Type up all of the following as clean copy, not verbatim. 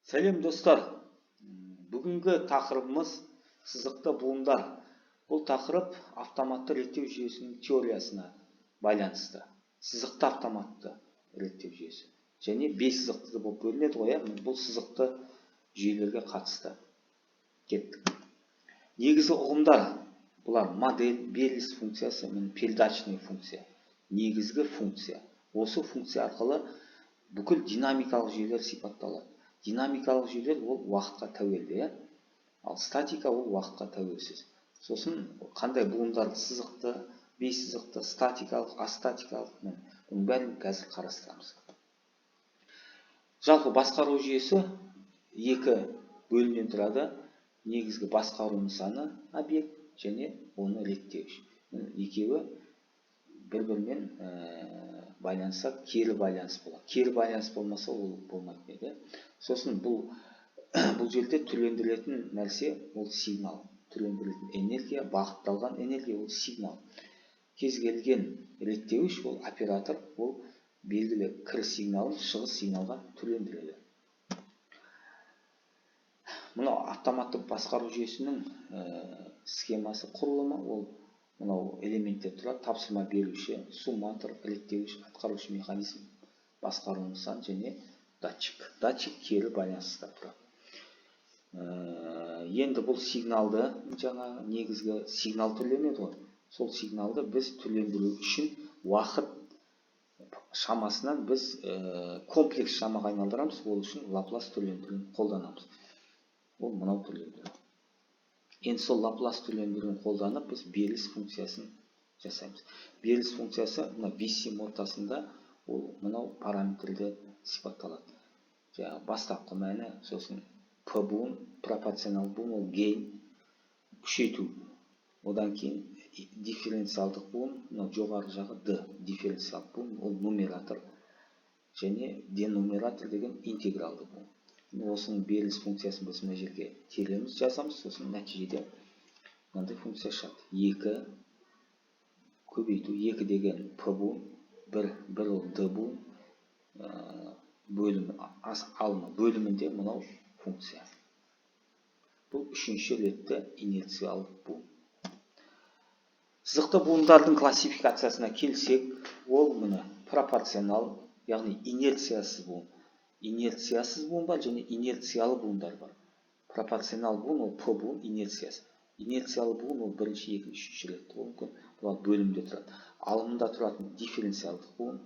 Сәлем достар. Бүгінгі тақырыбымыз сызықты буындар. Бұл тақырып автоматты реттеу жүйесінің теориясына байланысты. Сызықты автоматты реттеу жүйесі. Және бессызықты болып бөлінеді ғой, бұл сызықты жүйелерге қатысты. Кеттік. Негізгі ұғымдар. Бұлар модель, беріліс функциясы мен передачный функция. Негізгі функция. Осы функция арқылы бүкіл динамикалық жүйелер сипатталады. Динамикалық жүйелер ол уақытқа тәуелді, ал статика ол уақытқа тәуелсіз. Сосын қандай буындар сызықты, бессызықты, статикалық, астатикалық, бұның бәрін қазір қарастырамыз. Жалпы басқару жүйесі екі бөлімнен тұрады. Негізгі басқару нысаны объект және оны реттеуіш. Екеуі бір-бірімен байланысса кері байланыс болады. Кері байланыс болмаса ол болмайды еді. Сосын бұл жерде түрлендірілетін нәрсе ол сигнал. Түрлендірілетін энергия, бағытталған энергия ол сигнал. Кез келген реттеуіш ол оператор, ол белгілі кіріс сигналын шығыс сигналға түрлендіреді. Мынау автоматты басқару жүйесінің схемасы, құрылымы, ол мынау элементтер тұрады. Тапсырма беруші, сумматор, реттеуіш, атқарушы механизм, басқару нысан және датчик. Датчик кері байланыста тұрады. Енді бұл сигналды, жаңа негізгі сигнал түрленеді ғой. Сол сигналды біз түрлендіру үшін уақыт шамасынан біз комплекс шамаға айналдырамыз. Ол үшін лаплас түрлендіруін қолданамыз. Ол мынау түрлендіру. Енді сол лаплас түрлендіруін қолданып біз беріліс функциясын жасаймыз. Беріліс функциясы висим ортасында ол мынау параметрді сипатталады. Бастапқы мәні, сосын P буын, пропорционал буын, ол гейн, күшейту. Одан кейін дифференциалдық буын, жоғары жағы D, дифференциалдық буын, ол нумератор. Және денумератор деген интегралды буын. Осының беріліс функциясын біз мына жерге теореміз жазамыз, сосын нәтижеде мынандай функция шығады. 2 көбейту, 2 деген P буын, 1 ол D буын, бөлімінде мынау функция. Бұл үшінші ретті инерциялық буын. Сызықты буындардың классификациясына келсек, ол пропорционал, яғни инерциясыз буын. Инерциясыз буын бар және инерциялы буындар бар. Пропорционал буын ол P буын, инерциясы. Инерциялы буын ол бірінші, екінші, үшінші ретті буын. Бұлар бөлімде тұрады. Алымында тұратын дифференциалдық буын,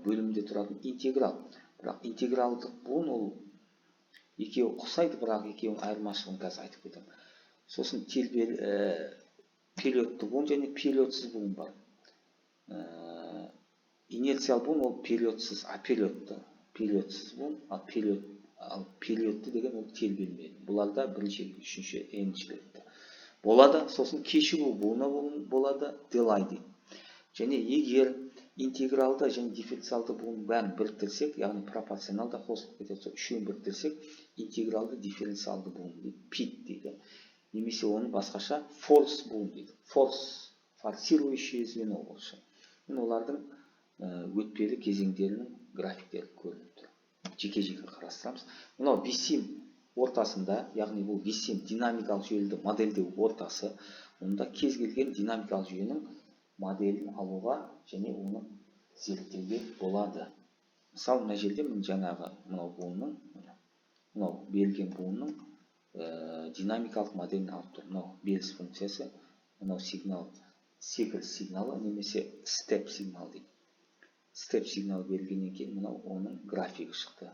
бөлімде тұратын интеграл. Бірақ интегралдық буын ол екеуі ұқсайды, бірақ екеуінің айырмашылығын қазір айтып кетемін. Сосын периодты буын және периодсыз буын бар. Инерциал буын ол периодсыз, периодсыз буын, ал периодты деген ол тербелмейді. Бұларда бірінші, үшінші, енінші ретті болады. Сосын кешігу буыны болады, делай дейді. Және егер интегралды және дифференциалды буын бәрін біріктірсек, яғни пропорционалда қосылып кетеді, үшеуін біріктірсек, интегралды дифференциалды буын дейді, пит дейді. Немесе оны басқаша форс буын дейді. Форсирующее звено болшы. Олардың өтпелі кезеңдерінің графиктері көрініп тұр. Жеке-жеке қарастырамыз. Мынау висим ортасында, яғни бұл висим динамикалық жүйелерді модельдеу ортасы. Онда кез келген динамикалық жүйенің моделін алуға және оны зерттеуге болады. Мысалы, мына жерде жаңағы мынау буынның, мынау берілген буынның динамикалық моделін алып тұр. Мынау беріліс функциясы, мынау сигнал, секіріс сигналы немесе степ сигнал дейді. Степ сигнал берілгеннен кейін мынау оның графигі шықты.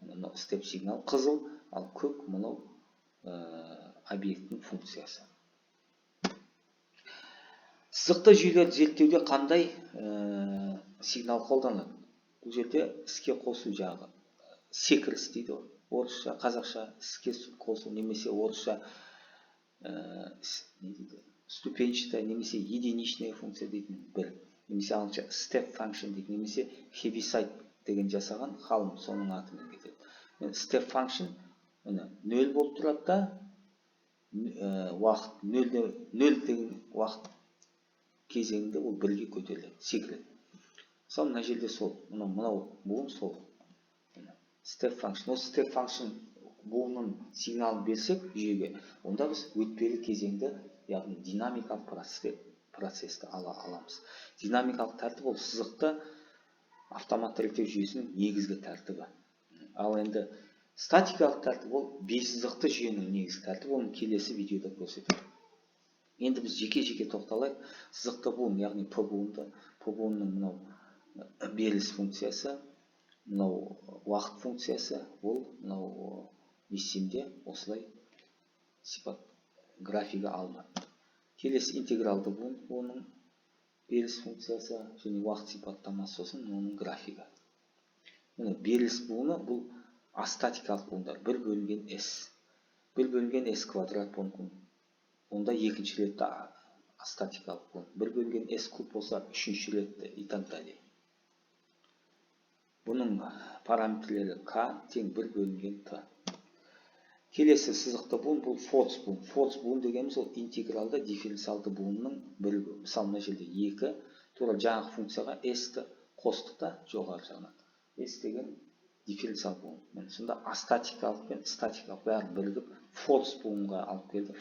Мынау степ сигнал қызыл, ал көк мынау объекттің функциясы. Сызықты жүйелерді зерттеуде қандай сигнал қолданылады? Бұл жерде іске қосу жағы секіріс дейді. Орысша, қазақша іске қосу, немесе орысша ступенчатая, немесе единичная функция дейтін бір. Немесе ағылшынша step function дейді, немесе heaviside деген жасаған ғалым соның атымен кетеді. Step function 0 болып тұрады да, уақыт 0 деген уақыт кезеңінде ол 1-ге көтеріледі, секіреді. Мысалы, мына жерде сол, мынау буын сол. Step function. Осы step function буынын сигналын берсек жүйеге, онда біз өтпелі кезеңді, яғни динамикалық процесті аламыз. Динамикалық тәртіп ол сызықты автоматты реттеу жүйесінің негізгі тәртібі. Ал енді статикалық тәртіп ол бессызықты жүйенің негізгі тәртібі, оны келесі видеода көрсетемін. Енді біз жеке-жеке тоқталайық. Сызықты буын, яғни P буынның мынау беріліс функциясы, мынау уақыт функциясы, ол мынау есемде осылай сипат графигі алынады. Келесі интегралды буын, оның беріліс функциясы және уақыт сипаттамасы, сосын оның графигі. Міне беріліс буыны бұл астатикалық буындар. Бір бөлінген S. Бір бөлінген S квадрат мүмкін. Онда екінші ретті астатикалық буын. Бір бөлінген S куб болса, үшінші ретті и так далее. Бұның параметрлері K тең бір бөлінген T. Келесі сызықты буын бұл форс буын. Форс буын дегеніміз ол интегралды дифференциалды буынның бірігуі. Мысалы, мына жерде 2 тура жаңағы функцияға S-ті қостық та жоғары жағынан. S деген дифференциал буын. Сонда астатикалық пен статикалық бәрі бірігіп форс буынға алып келді.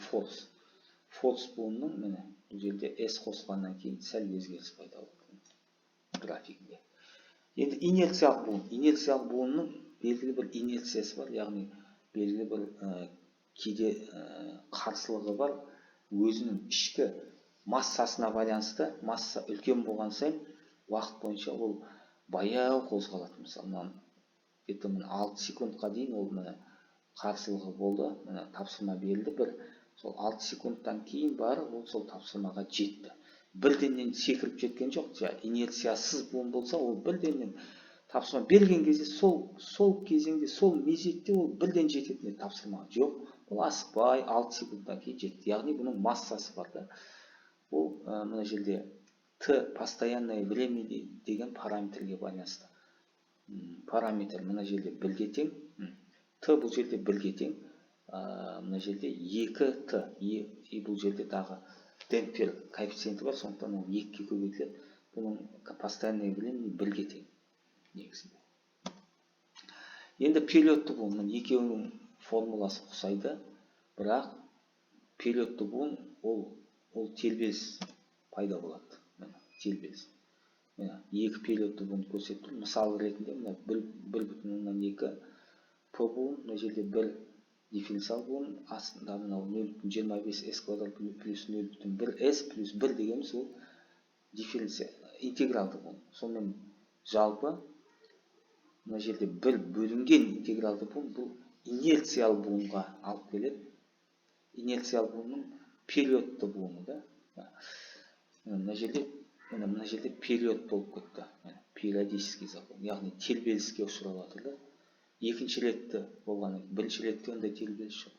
Форс буынның міне бұл жерде S қосылғаннан кейін сәл өзгеріс пайда болды графигінде. Енді инерциялық буын. Инерциялық буынның белгілі бір инерциясы бар, яғни белгілі бір кейде қарсылығы бар. Өзінің ішкі массасына байланысты, масса үлкен болған сайын уақыт бойынша ол баяу қозғалады. Мысалы, 6 секундқа дейін ол қарсылығы болды, тапсырма берілді бір. Сол 6 секундтан кейін барып ол сол тапсырмаға жетті. Бірденнен секіріп жеткен жоқ. Инерциясыз буын болса, ол бірденнен тапсырма берген кезде сол кезеңде, сол мезетте ол бірден жететін тапсырма жоқ. Ол асықпай 6 секундтан кейін жетті. Яғни бұның массасы бар да. Ол мына жерде Т постоянное время деген параметрге байланысты. Параметр мына жерде 1-ге тең. Т бұл жерде 1-ге тең. Мына жерде 2Т. И бұл жерде тағы демпфер коэффициенті бар, сондықтан ол 2-ге көбейтіледі. Бұның постоянное время 1-ге тең. Негізінде. Енді периодты буын, екеуінің формуласы ұқсайды, бірақ периодты буын ол тербеліс пайда болады. Тербеліс. Екі периодты буын көрсетті. Мысал ретінде 1,2 P буын, мына жерде 1 дифференциал буын, астында 0,25 S квадрат плюс 0,1 S плюс 1 дегеніміз ол дифференциал, интегралды буын. Сонымен жалпы мына жерде бір бөлінген интегралды буын бұл инерциал буынға алып келеді. Инерциал буынның периодты буыны да. Мына жерде период болып кетті. Периодический закон. Яғни тербеліске ұшырап жатыр. Екінші ретті болғаны, бірінші ретте ондай тербеліс жоқ.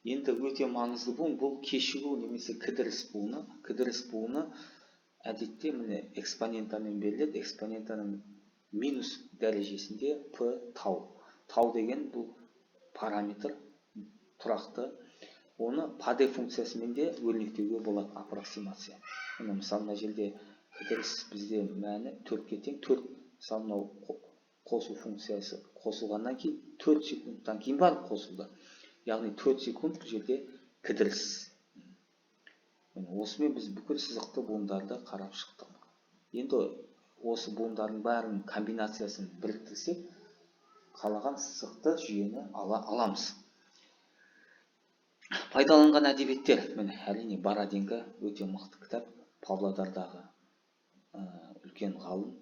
Енді өте маңызды буын бұл кешігу немесе кідіріс буыны. Кідіріс буыны әдетте міне экспонентамен беріледі. Экспонентаның минус дәрежесінде P тау. Тау деген бұл параметр тұрақты. Оны паде функциясымен де өрнектеуге болады, аппроксимация. Мысалы, мына жерде кідіріс бізде мәні 4-ге тең. 4, мысалы, мынау қосу функциясы қосылғаннан кейін 4 секундтан кейін барып қосылды. Яғни 4 секунд бұл жерде кідіріс. Осымен біз бүкіл сызықты буындарды қарап шықтық. Енді осы буындардың бәрінің комбинациясын біріктірсек, қалаған сызықты жүйені аламыз. Пайдаланған әдебиеттер, әрине Бородинка өте мықты кітап, Павлодардағы үлкен ғалым.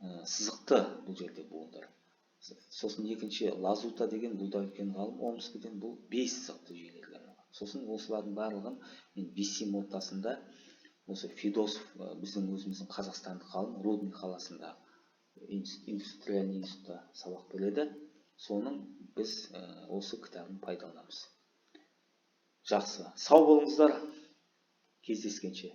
Сызықты бұл жерде буындар. Сосын екінші Лазута деген бұл да үлкен ғалым, Омскіден бұл 5 сызықты жүйелерге. Сосын осылардың барлығын мен Висим ортасында осы Федосов, біздің өзіміздің қазақстандық ғалым, Рудный қаласында индустриальный институтта сабақ береді. Соның біз осы кітабын пайдаланамыз. Жақсы, сау болыңыздар, кездескенше.